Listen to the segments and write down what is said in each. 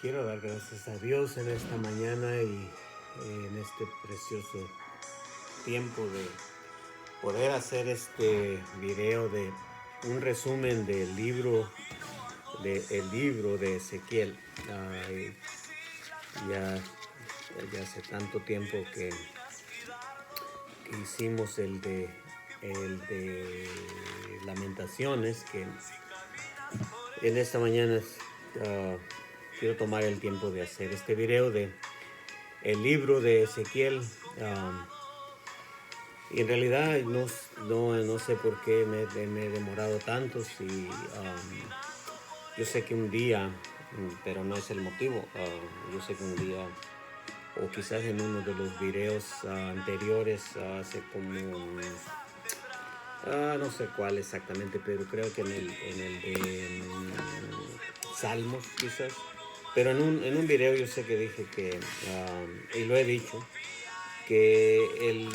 Quiero dar gracias a Dios en esta mañana y en este precioso tiempo de poder hacer este video de un resumen el libro de Ezequiel. Ay, ya, ya hace tanto tiempo que hicimos el de Lamentaciones que en esta mañana ah, quiero tomar el tiempo de hacer este video de el libro de Ezequiel. Y en realidad no sé por qué me he demorado tanto. Yo sé que un día, pero no es el motivo, yo sé que un día, o quizás en uno de los videos anteriores, hace como, no sé cuál exactamente, pero creo que en el de Salmos quizás. Pero en un video yo sé que dije que, y lo he dicho, que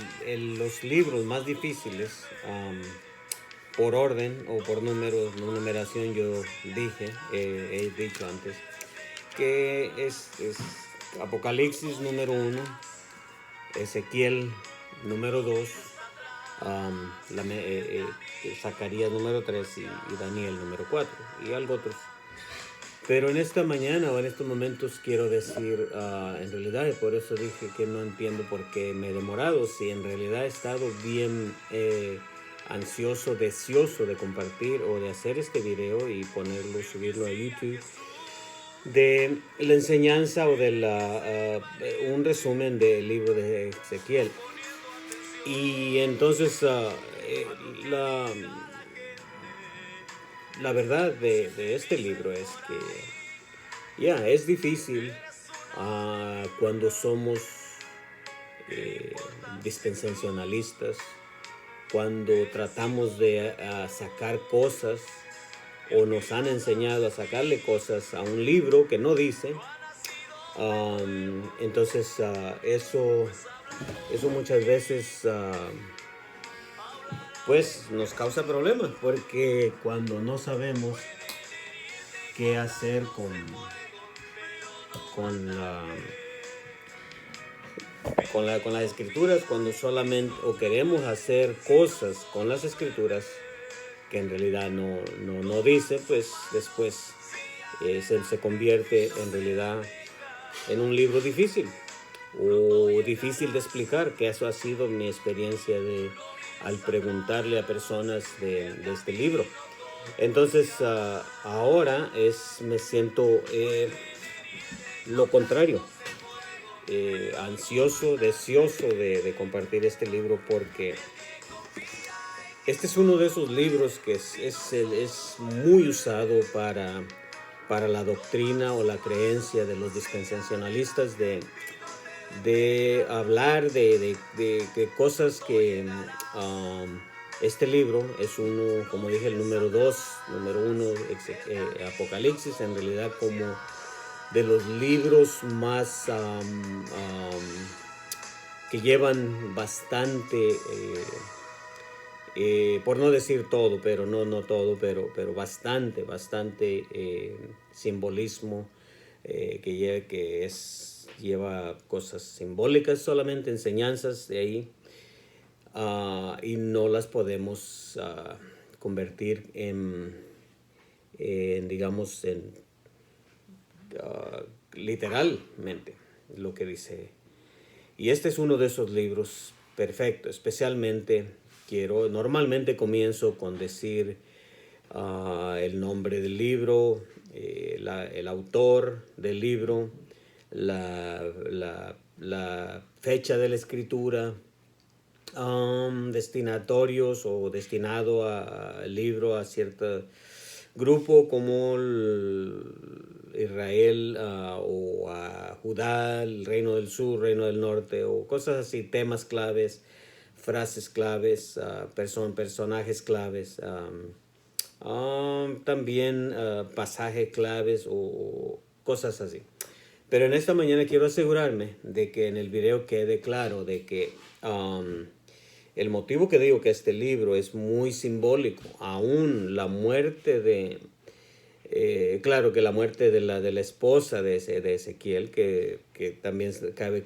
los libros más difíciles, por orden o por numeración, yo he dicho antes, que es Apocalipsis número 1, Ezequiel número 2, Zacarías número 3 y Daniel número 4 y algo otros. Pero en esta mañana o en estos momentos quiero decir, en realidad, y por eso dije que no entiendo por qué me he demorado, si en realidad he estado bien ansioso, deseoso de compartir o de hacer este video y ponerlo, subirlo a YouTube, de la enseñanza o de un resumen del libro de Ezequiel. Y entonces la, la verdad de este libro es que es difícil cuando somos eh, dispensacionalistas, cuando tratamos de sacar cosas o nos han enseñado a sacarle cosas a un libro que no dice. Entonces eso muchas veces pues nos causa problemas, porque cuando no sabemos qué hacer con la con las escrituras, cuando solamente o queremos hacer cosas con las escrituras que en realidad no dice, pues después se convierte en realidad en un libro difícil o difícil de explicar, que eso ha sido mi experiencia al preguntarle a personas de este libro. Entonces ahora me siento lo contrario, ansioso, deseoso de compartir este libro, porque este es uno de esos libros que es muy usado para la doctrina o la creencia de los dispensacionalistas de hablar de cosas que este libro es uno, como dije, el número 2, número 1, Apocalipsis, en realidad como de los libros más que llevan bastante, por no decir todo, pero no todo, pero bastante simbolismo, lleva cosas simbólicas, solamente enseñanzas de ahí, y no las podemos convertir digamos, literalmente lo que dice. Y este es uno de esos libros perfecto. Especialmente normalmente comienzo con decir el nombre del libro, el autor del libro, la fecha de la escritura, destinatorios o destinado al libro a cierto grupo como Israel, o a Judá, el reino del sur, reino del norte, o cosas así, temas claves, frases claves, personajes claves, también pasajes claves o cosas así. Pero en esta mañana quiero asegurarme de que en el video quede claro de que el motivo que digo que este libro es muy simbólico, aún la muerte claro que la muerte de la esposa de Ezequiel, que también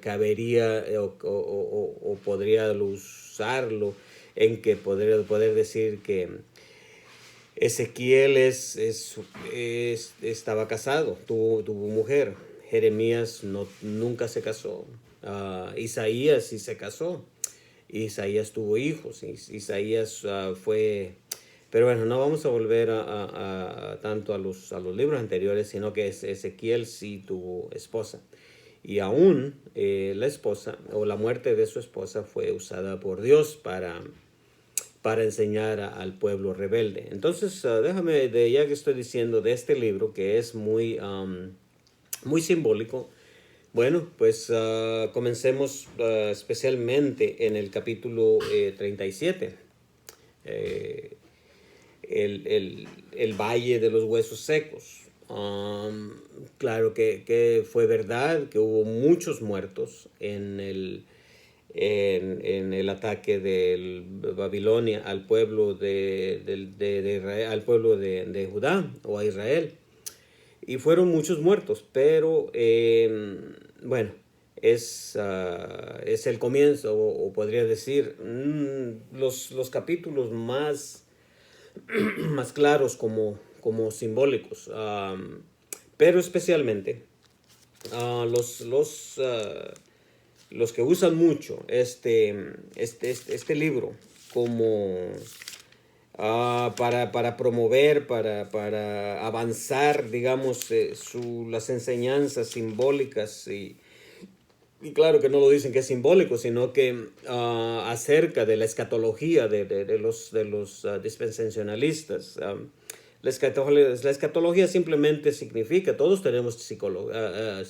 cabería o podría usarlo en que poder decir que Ezequiel estaba casado, tuvo mujer. Jeremías nunca se casó. Isaías sí se casó. Isaías tuvo hijos. Isaías fue... Pero bueno, no vamos a volver tanto a los libros anteriores, sino que Ezequiel sí tuvo esposa. Y aún la esposa o la muerte de su esposa fue usada por Dios para enseñar al pueblo rebelde. Entonces, déjame, ya que estoy diciendo de este libro, que es muy simbólico, bueno, pues comencemos especialmente en el capítulo 37. El valle de los huesos secos. Claro que fue verdad que hubo muchos muertos en el ataque de Babilonia al pueblo de Israel, al pueblo de Judá o a Israel. Y fueron muchos muertos, pero bueno, es el comienzo, o podría decir, los capítulos más claros como simbólicos, pero especialmente los que usan mucho este libro como para promover, para avanzar, digamos, las enseñanzas simbólicas y claro que no lo dicen que es simbólico, sino que acerca de la escatología de los dispensacionalistas. La escatología simplemente significa, todos tenemos psicología,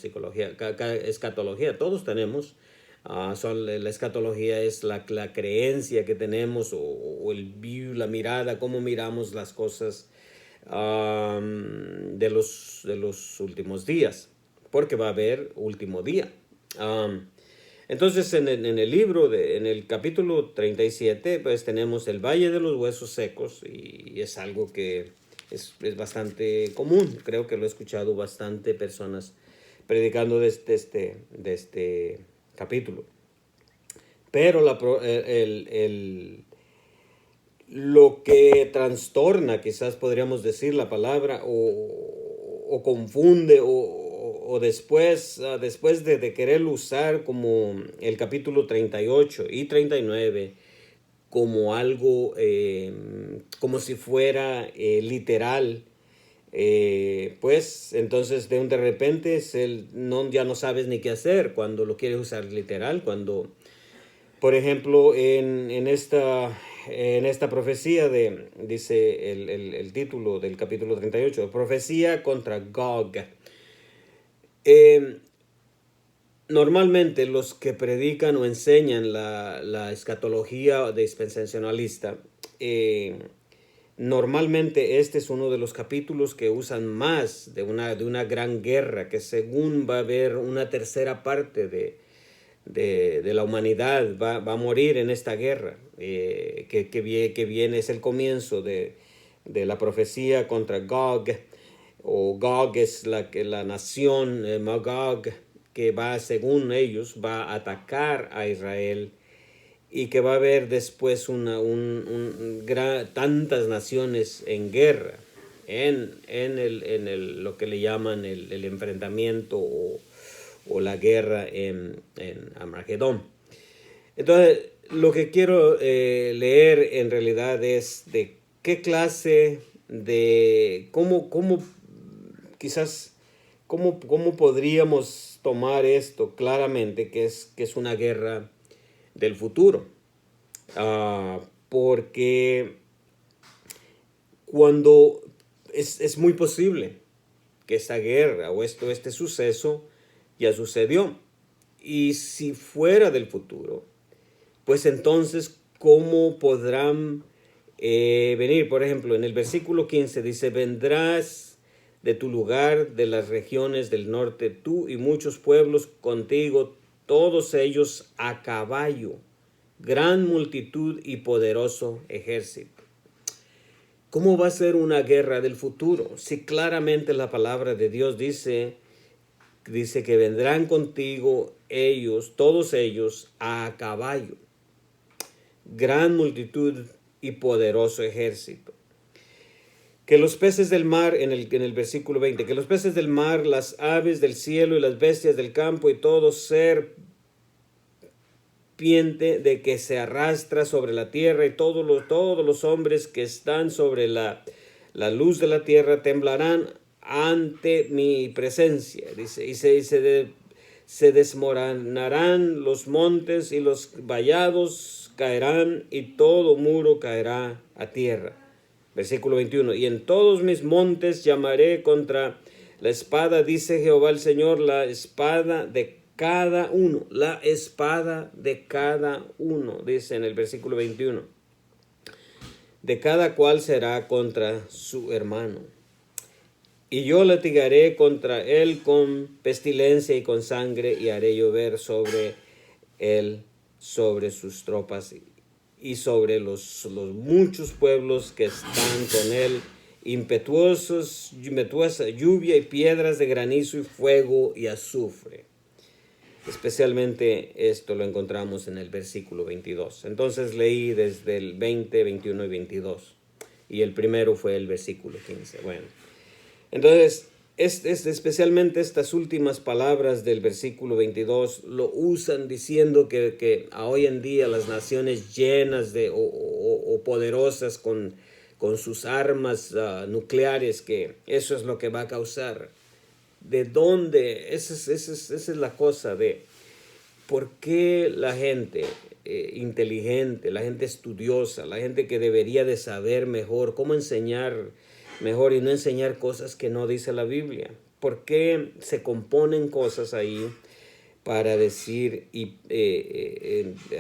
escatología, todos tenemos. La escatología es la creencia que tenemos o el view, la mirada, cómo miramos las cosas de los últimos días, porque va a haber último día. Entonces en el libro, en el capítulo 37, pues tenemos el Valle de los Huesos Secos y es algo que es bastante común. Creo que lo he escuchado bastante personas predicando de este capítulo. Pero lo que trastorna, quizás podríamos decir la palabra, o confunde, o después de querer usar como el capítulo 38 y 39 como algo, como si fuera literal, pues entonces de repente ya no sabes ni qué hacer cuando lo quieres usar literal, cuando, por ejemplo, en esta profecía dice el título del capítulo 38, profecía contra Gog. Normalmente los que predican o enseñan la escatología dispensacionalista, normalmente este es uno de los capítulos que usan más de una gran guerra, que según va a haber una tercera parte de la humanidad va a morir en esta guerra, que viene, es el comienzo de la profecía contra Gog, o Gog es la nación, Magog, que según ellos, va a atacar a Israel y que va a haber después tantas naciones en guerra, en lo que le llaman el enfrentamiento o la guerra en Armagedón. Entonces, lo que quiero leer en realidad es de qué clase de, cómo podríamos tomar esto claramente, que es una guerra del futuro. Porque cuando es muy posible que esta guerra o este suceso ya sucedió. Y si fuera del futuro, pues entonces, ¿cómo podrán venir? Por ejemplo, en el versículo 15 dice, vendrás de tu lugar, de las regiones del norte, tú y muchos pueblos contigo, todos ellos a caballo, gran multitud y poderoso ejército. ¿Cómo va a ser una guerra del futuro? Si claramente la palabra de Dios dice que vendrán contigo ellos, todos ellos, a caballo, gran multitud y poderoso ejército. Que los peces del mar, en el versículo 20, que los peces del mar, las aves del cielo y las bestias del campo y todo ser de que se arrastra sobre la tierra y todos los hombres que están sobre la luz de la tierra temblarán ante mi presencia. Dice, y se desmoronarán los montes y los vallados caerán y todo muro caerá a tierra. Versículo 21. Y en todos mis montes llamaré contra la espada, dice Jehová el Señor, la espada de cada uno, la espada de cada uno, dice en el versículo 21. De cada cual será contra su hermano. Y yo litigaré contra él con pestilencia y con sangre, y haré llover sobre él, sobre sus tropas y sobre los muchos pueblos que están con él, impetuosa lluvia y piedras de granizo y fuego y azufre. Especialmente esto lo encontramos en el versículo 22. Entonces leí desde el 20, 21 y 22. Y el primero fue el versículo 15. Bueno, entonces, especialmente estas últimas palabras del versículo 22 lo usan diciendo que hoy en día las naciones llenas de o poderosas con sus armas nucleares, que eso es lo que va a causar. ¿De dónde? Esa es la cosa de por qué la gente inteligente, la gente estudiosa, la gente que debería de saber mejor cómo enseñar mejor y no enseñar cosas que no dice la Biblia. ¿Por qué se componen cosas ahí para decir,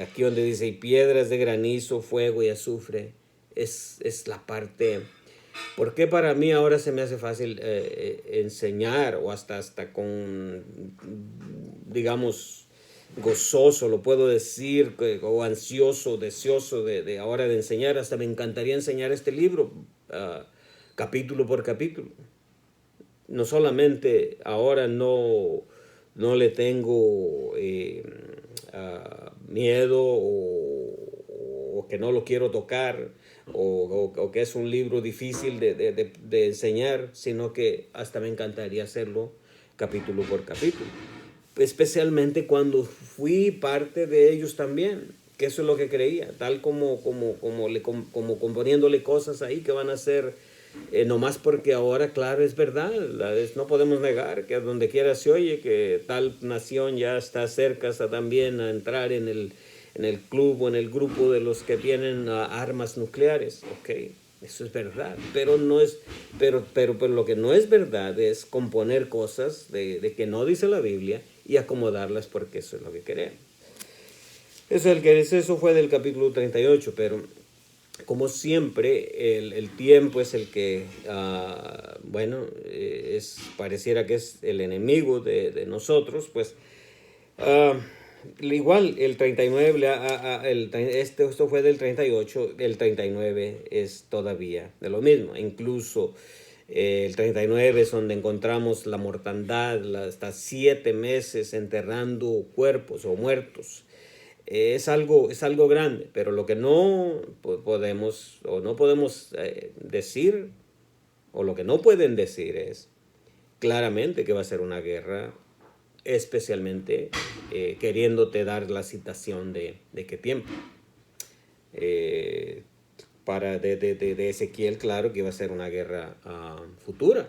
aquí donde dice, y piedras de granizo, fuego y azufre? Es la parte. ¿Por qué para mí ahora se me hace fácil enseñar o hasta con, digamos, gozoso, lo puedo decir, o ansioso, deseoso de ahora de enseñar? Hasta me encantaría enseñar este libro capítulo por capítulo. No solamente ahora no le tengo miedo o que no lo quiero tocar, o que es un libro difícil de enseñar, sino que hasta me encantaría hacerlo capítulo por capítulo. Especialmente cuando fui parte de ellos también, que eso es lo que creía, tal como componiéndole cosas ahí que van a ser, nomás porque ahora, claro, es verdad, no podemos negar que donde quiera se oye que tal nación ya está cerca también a entrar en el club o en el grupo de los que tienen armas nucleares. Ok, eso es verdad, pero lo que no es verdad es componer cosas de que no dice la Biblia y acomodarlas porque eso es lo que queremos. Eso fue del capítulo 38, pero como siempre el tiempo es el que, pareciera que es el enemigo de nosotros, pues igual el 39, esto fue del 38, el 39 es todavía de lo mismo. Incluso el 39 es donde encontramos la mortandad, hasta 7 meses enterrando cuerpos o muertos. Es algo grande, pero lo que no podemos decir, o lo que no pueden decir es claramente que va a ser una guerra, especialmente queriéndote dar la citación de qué tiempo. De Ezequiel, claro que iba a ser una guerra futura.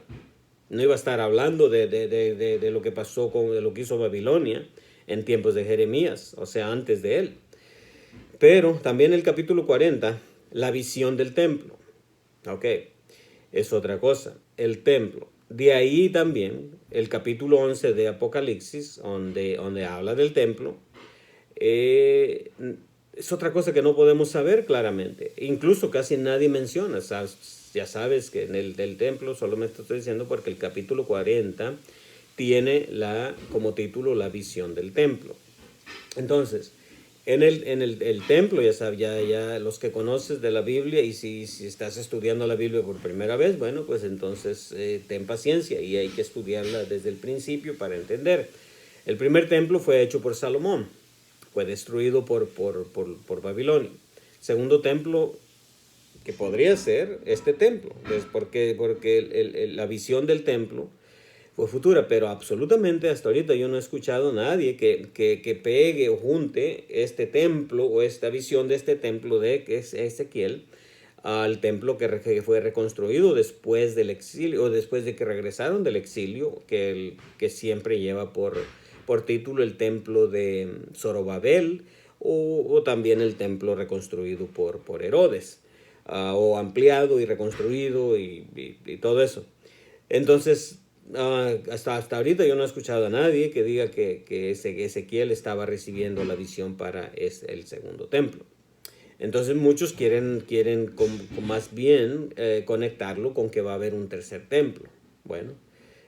No iba a estar hablando de lo que pasó de lo que hizo Babilonia en tiempos de Jeremías, o sea, antes de él. Pero también el capítulo 40, la visión del templo. Ok, es otra cosa, el templo. De ahí también el capítulo 11 de Apocalipsis, donde habla del templo, es otra cosa que no podemos saber claramente. Incluso casi nadie menciona. Ya sabes que en el del templo, solo me estoy diciendo porque el capítulo 40 tiene como título la visión del templo. Entonces, el templo, ya sabes, ya los que conoces de la Biblia, y si estás estudiando la Biblia por primera vez, bueno, pues entonces ten paciencia y hay que estudiarla desde el principio para entender. El primer templo fue hecho por Salomón, fue destruido por Babilonia. Segundo templo, que podría ser este templo, porque la visión del templo fue futura, pero absolutamente hasta ahorita yo no he escuchado a nadie que pegue o junte este templo o esta visión de este templo de que es Ezequiel al templo que fue reconstruido después del exilio o después de que regresaron del exilio, que siempre lleva por título el templo de Zorobabel o también el templo reconstruido por Herodes, o ampliado y reconstruido y todo eso. Entonces, hasta ahorita yo no he escuchado a nadie que diga que Ezequiel estaba recibiendo la visión para el segundo templo. Entonces muchos quieren con más bien conectarlo con que va a haber un tercer templo. Bueno,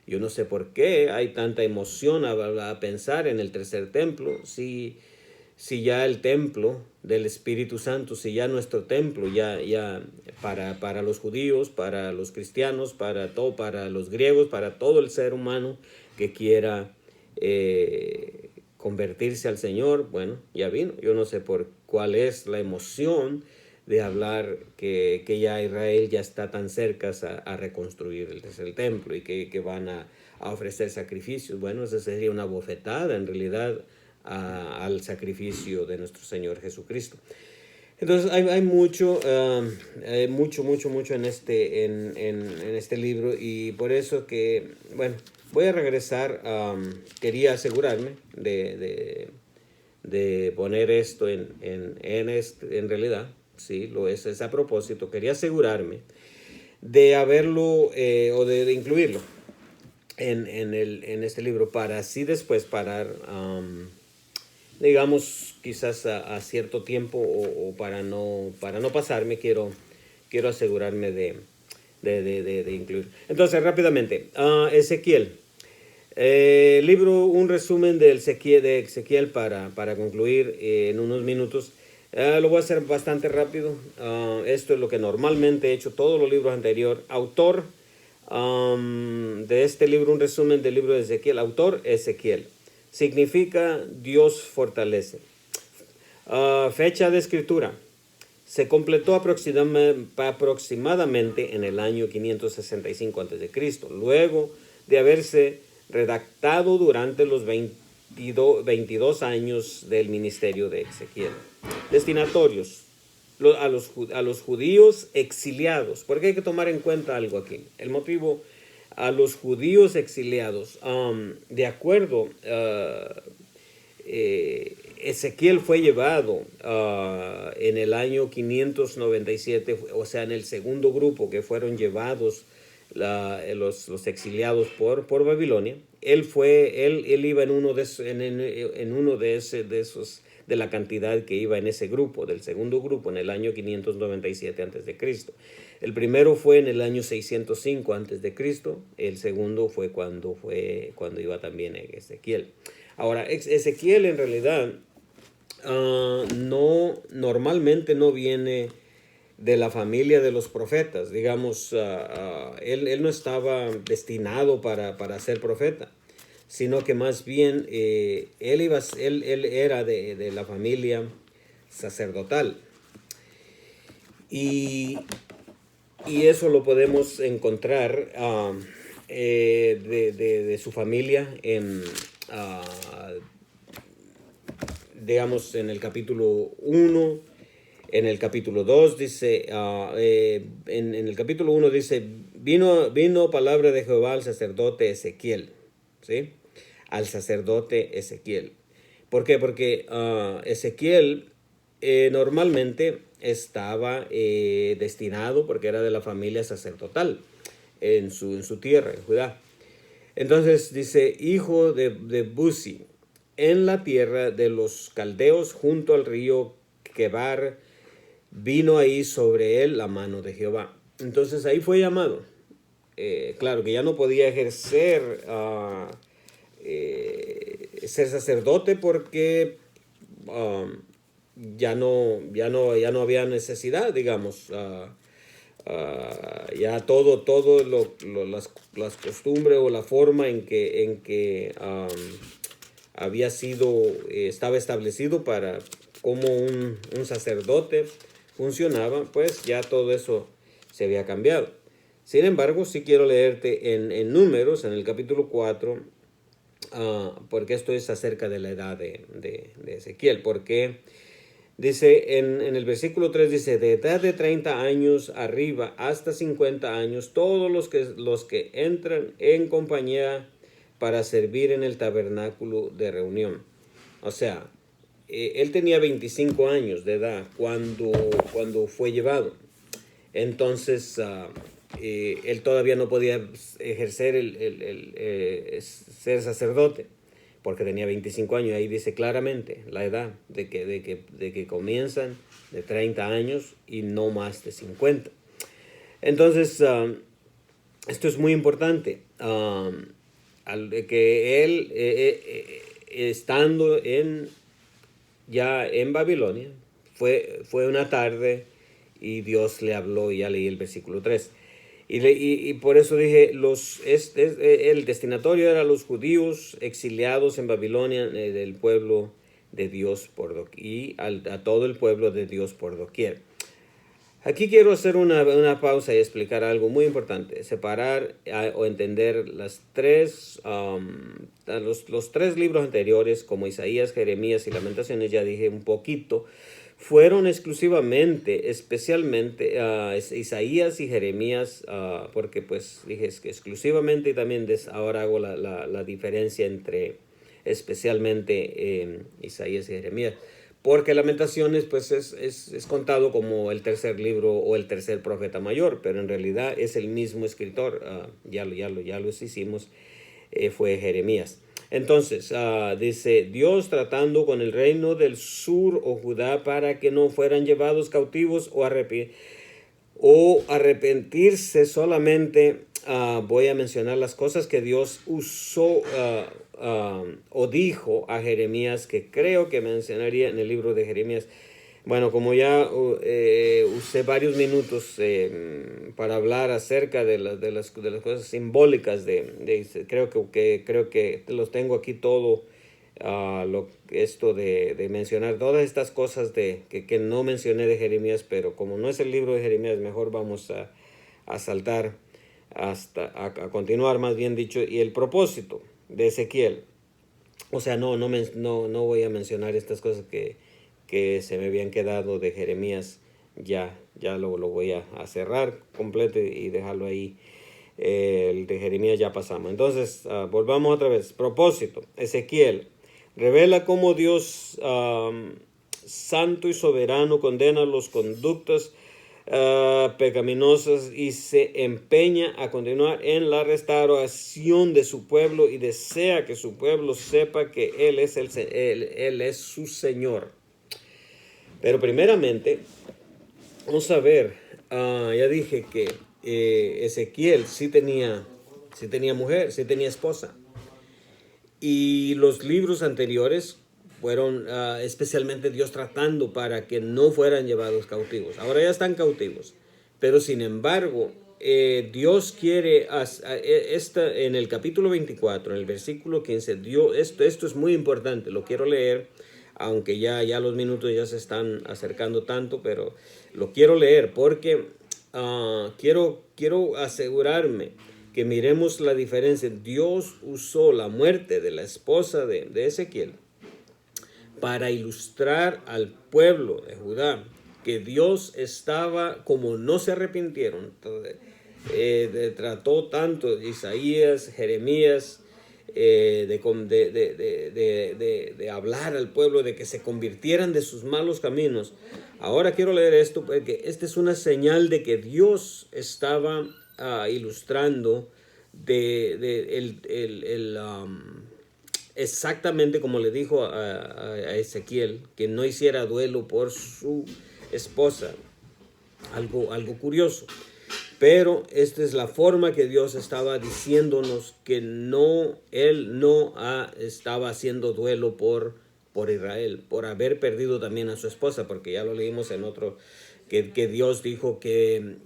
yo no sé por qué hay tanta emoción a pensar en el tercer templo si ya el templo del Espíritu Santo, si ya nuestro templo, ya para los judíos, para los cristianos, para los griegos, para todo el ser humano que quiera convertirse al Señor, bueno, ya vino. Yo no sé por cuál es la emoción de hablar que ya Israel ya está tan cerca a reconstruir el tercer templo y que van a ofrecer sacrificios. Bueno, esa sería una bofetada en realidad al sacrificio de nuestro Señor Jesucristo. Entonces hay mucho en este libro, y por eso que, bueno, voy a regresar. Quería asegurarme de poner esto en realidad, sí, lo es a propósito. Quería asegurarme de haberlo o de incluirlo en este libro para así después parar, digamos, quizás a cierto tiempo o para no pasarme, quiero asegurarme de incluir. Entonces, rápidamente, Ezequiel. Libro, un resumen de Ezequiel para concluir en unos minutos. Lo voy a hacer bastante rápido. Esto es lo que normalmente he hecho todos los libros anteriores. Autor de este libro, un resumen del libro de Ezequiel. Autor, Ezequiel. Significa Dios fortalece. Fecha de escritura. Se completó aproximadamente en el año 565 a.C., luego de haberse redactado durante los 22 años del ministerio de Ezequiel. Destinatorios. A los judíos exiliados. Porque hay que tomar en cuenta algo aquí. El motivo, a los judíos exiliados. De acuerdo, Ezequiel fue llevado en el año 597, o sea, en el segundo grupo que fueron llevados los exiliados por Babilonia. Él iba en uno de esos, de la cantidad que iba en ese grupo, del segundo grupo, en el año 597 a.C. El primero fue en el año 605 a.C. El segundo fue cuando iba también Ezequiel. Ahora, Ezequiel en realidad normalmente no viene de la familia de los profetas. Digamos, él no estaba destinado para ser profeta, sino que más bien él era de la familia sacerdotal. Y eso lo podemos encontrar de su familia digamos, en el capítulo 1, en el capítulo 2 dice, en el capítulo 1 dice, vino palabra de Jehová al sacerdote Ezequiel, ¿sí? Al sacerdote Ezequiel. ¿Por qué? Porque Ezequiel normalmente estaba destinado, porque era de la familia sacerdotal en su tierra, en Judá. Entonces dice, hijo de Buzi, en la tierra de los caldeos, junto al río Quebar, vino ahí sobre él la mano de Jehová. Entonces ahí fue llamado. Claro que ya no podía ejercer ser sacerdote porque ya no había necesidad, digamos. Ya todo las costumbres o la forma en que había sido, estaba establecido para cómo un sacerdote funcionaba, pues ya todo eso se había cambiado. Sin embargo, sí quiero leerte en Números, en el capítulo 4, porque esto es acerca de la edad de Ezequiel, porque dice en el versículo 3, dice, de edad de 30 años arriba hasta 50 años, todos los que entran en compañía para servir en el tabernáculo de reunión. O sea, él tenía 25 años de edad cuando fue llevado. Entonces, él todavía no podía ejercer ser sacerdote porque tenía 25 años. Ahí dice claramente la edad de que comienzan de 30 años y no más de 50. Entonces, esto es muy importante. Que él, estando ya en Babilonia, fue una tarde y Dios le habló, y ya leí el versículo 3. Y por eso dije, el destinatorio era los judíos exiliados en Babilonia, del pueblo de Dios por doquier, y a todo el pueblo de Dios por doquier. Aquí quiero hacer una pausa y explicar algo muy importante. Separar o entender los tres libros anteriores, como Isaías, Jeremías y Lamentaciones, ya dije un poquito, fueron exclusivamente, especialmente Isaías y Jeremías, porque pues dije que exclusivamente, y también ahora hago la diferencia entre especialmente Isaías y Jeremías. Porque Lamentaciones pues es contado como el tercer libro o el tercer profeta mayor, pero en realidad es el mismo escritor. Ya los hicimos, fue Jeremías. Entonces, dice, Dios tratando con el reino del sur o Judá para que no fueran llevados cautivos o arrepentirse solamente. Voy a mencionar las cosas que Dios usó o dijo a Jeremías, que creo que mencionaría en el libro de Jeremías. Bueno, como ya usé varios minutos para hablar acerca de las cosas simbólicas creo que los tengo aquí todo, esto de mencionar todas estas cosas que no mencioné de Jeremías, pero como no es el libro de Jeremías, mejor vamos a saltar a continuar, más bien dicho, y el propósito de Ezequiel. O sea, no voy a mencionar estas cosas que se me habían quedado de Jeremías. Ya lo voy a cerrar completo y dejarlo ahí. El de Jeremías ya pasamos. Entonces, volvamos otra vez. Propósito. Ezequiel revela cómo Dios santo y soberano condena los conductas pecaminosas y se empeña a continuar en la restauración de su pueblo y desea que su pueblo sepa que Él es su Señor. Pero primeramente, vamos a ver, ya dije que Ezequiel sí tenía mujer, sí tenía esposa. Y los libros anteriores fueron especialmente Dios tratando para que no fueran llevados cautivos. Ahora ya están cautivos, pero sin embargo, Dios quiere, en el capítulo 24, en el versículo 15, esto es muy importante, lo quiero leer, aunque ya los minutos ya se están acercando tanto, pero lo quiero leer porque quiero asegurarme que miremos la diferencia. Dios usó la muerte de la esposa de Ezequiel para ilustrar al pueblo de Judá que Dios estaba, como no se arrepintieron, trató tanto Isaías, Jeremías, de hablar al pueblo de que se convirtieran de sus malos caminos. Ahora quiero leer esto porque esta es una señal de que Dios estaba ilustrando exactamente como le dijo a Ezequiel, que no hiciera duelo por su esposa. Algo curioso. Pero esta es la forma que Dios estaba diciéndonos que Él no estaba haciendo duelo por por Israel, por haber perdido también a su esposa, porque ya lo leímos en otro, que Dios dijo que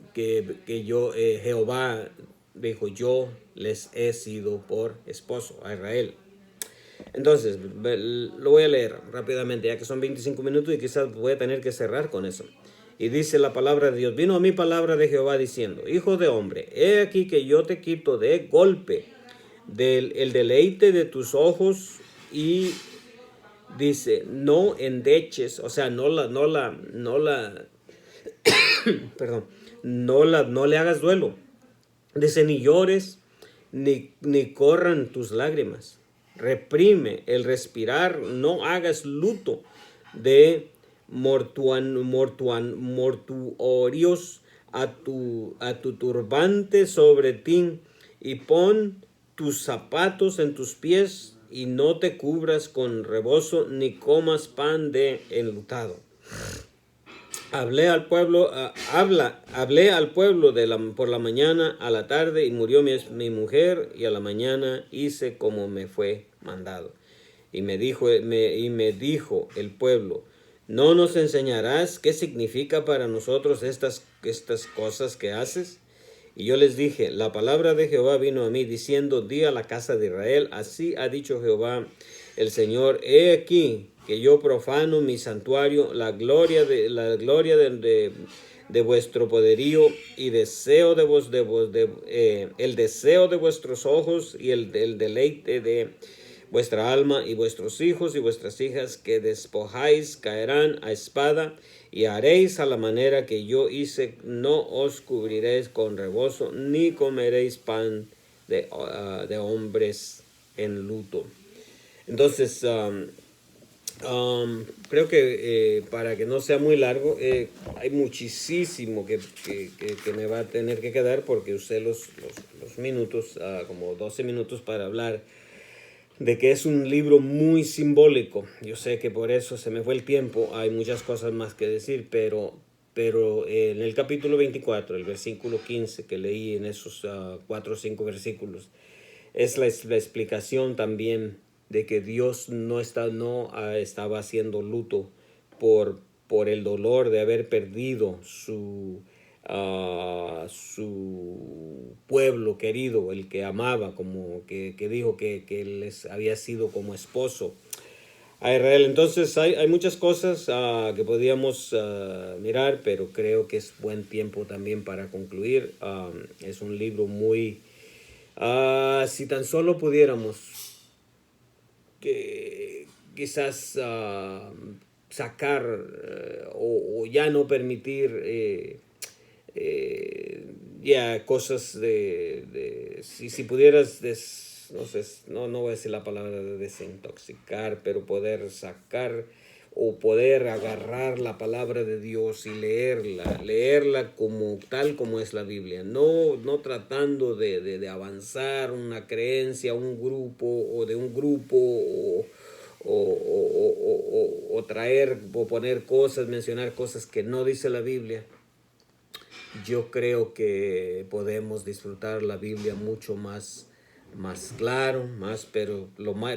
yo, Jehová dijo, yo les he sido por esposo a Israel. Entonces, lo voy a leer rápidamente, ya que son 25 minutos y quizás voy a tener que cerrar con eso. Y dice la palabra de Dios, vino a mí palabra de Jehová diciendo, hijo de hombre, he aquí que yo te quito de golpe el deleite de tus ojos y dice, no endeches, o sea, perdón, no le hagas duelo. Dice, ni llores, ni corran tus lágrimas. Reprime el respirar, no hagas luto de mortuorios a tu turbante sobre ti, y pon tus zapatos en tus pies, y no te cubras con rebozo, ni comas pan de enlutado. Hablé al pueblo por la mañana, a la tarde, y murió mi mujer, y a la mañana hice como me fue mandado. Y me dijo el pueblo, ¿no nos enseñarás qué significa para nosotros estas cosas que haces? Y yo les dije, la palabra de Jehová vino a mí diciendo, di a la casa de Israel, así ha dicho Jehová el Señor, he aquí que yo profano mi santuario, la gloria de vuestro poderío, y deseo el deseo de vuestros ojos, y el deleite de vuestra alma, y vuestros hijos y vuestras hijas que despojáis caerán a espada, y haréis a la manera que yo hice, no os cubriréis con rebozo, ni comeréis pan de hombres en luto. Entonces, creo que para que no sea muy largo, hay muchísimo que me va a tener que quedar, porque usé los minutos, como 12 minutos para hablar de que es un libro muy simbólico. Yo sé que por eso se me fue el tiempo, hay muchas cosas más que decir, pero en el capítulo 24, el versículo 15 que leí, en esos 4 o 5 versículos, es la explicación también de que Dios no estaba haciendo luto por el dolor de haber perdido su pueblo querido, el que amaba, como que dijo que les había sido como esposo a Israel. Entonces hay muchas cosas que podíamos mirar, pero creo que es buen tiempo también para concluir. Es un libro muy... si tan solo pudiéramos quizás sacar o ya no permitir cosas si pudieras no sé, no voy a decir la palabra de desintoxicar, pero poder sacar o poder agarrar la palabra de Dios y leerla como tal como es la Biblia, no tratando de avanzar una creencia, un grupo o de un grupo o traer o poner cosas, mencionar cosas que no dice la Biblia. Yo creo que podemos disfrutar la Biblia mucho más claro, pero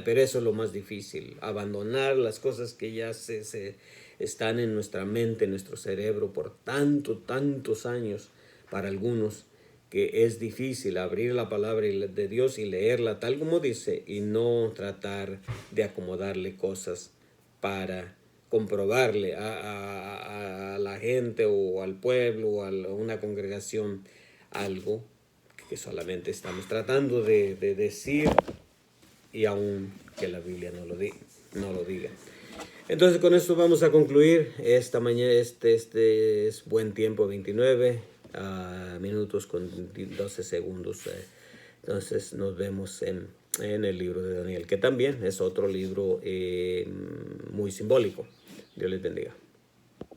eso es lo más difícil, abandonar las cosas que ya se están en nuestra mente, en nuestro cerebro por tantos años para algunos, que es difícil abrir la palabra de Dios y leerla tal como dice, y no tratar de acomodarle cosas para comprobarle a la gente o al pueblo o a una congregación algo que solamente estamos tratando de decir, y aún que la Biblia no lo diga. Entonces con esto vamos a concluir esta mañana. Este es Buen Tiempo 29 minutos con 12 segundos. Entonces nos vemos en el libro de Daniel, que también es otro libro muy simbólico. Dios les bendiga.